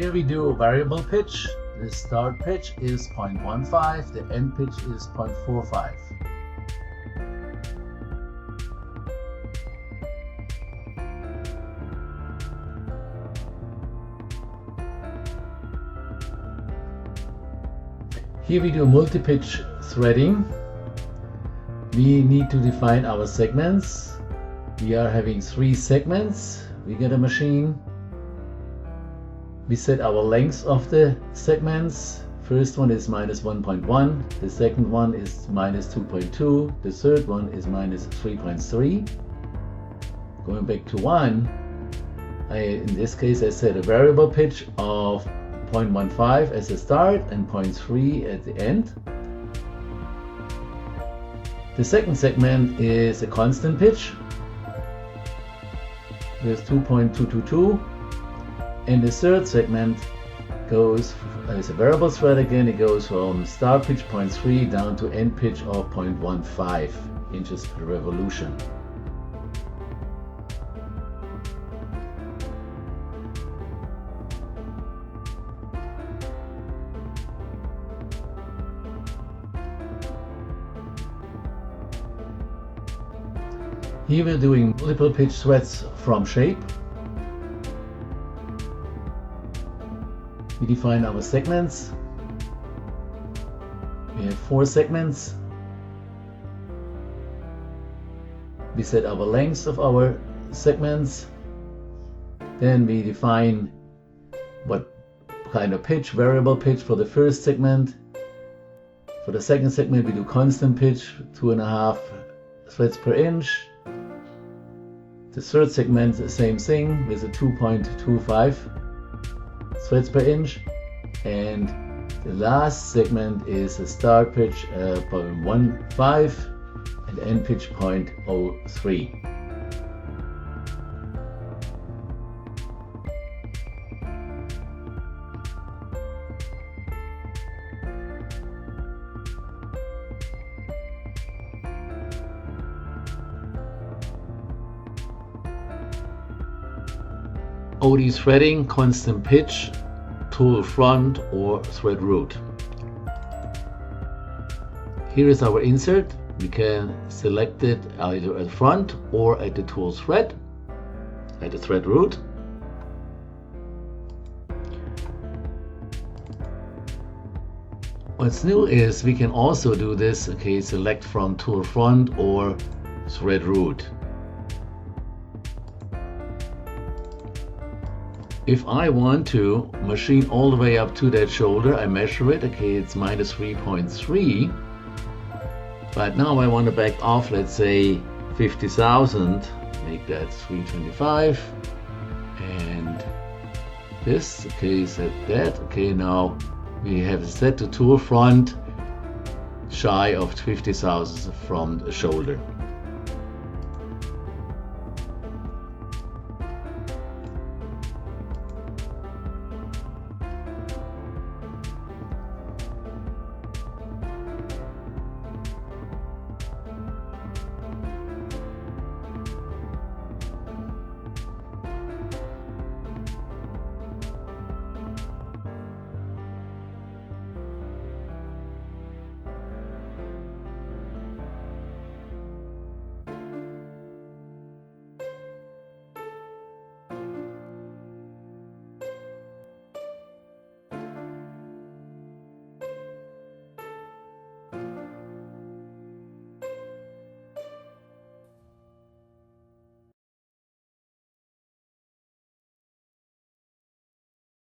Here we do a variable pitch. The start pitch is 0.15, the end pitch is 0.45. Here we do multi-pitch threading. We need to define our segments. We are having 3 segments. We get a machine. We set our lengths of the segments. First one is -1.1, the second one is -2.2, the third one is -3.3. Going back to 1, in this case I set a variable pitch of 0.15 as a start and 0.3 at the end. The second segment is a constant pitch with 2.222. And the third segment goes as a variable thread again. It goes from start pitch 0.3 down to end pitch of 0.15 inches per revolution. Here we're doing multiple pitch threads from shape. We define our segments. We have 4 segments. We set our lengths of our segments. Then we define what kind of pitch, variable pitch for the first segment. For the second segment we do constant pitch, 2.5 threads per inch. The third segment, the same thing with a 2.25 threads per inch, and the last segment is a start pitch 0.15 and end pitch 0.03. OD threading, constant pitch, tool front or thread root. Here is our insert. We can select it either at front or at the tool thread, at the thread root. What's new is we can also do this, okay, select from tool front or thread root. If I want to machine all the way up to that shoulder, I measure it, okay, it's -3.3. But now I want to back off, let's say 50,000, make that 325. And this, okay, set that, okay, now we have set the tool front shy of 50,000 from the shoulder.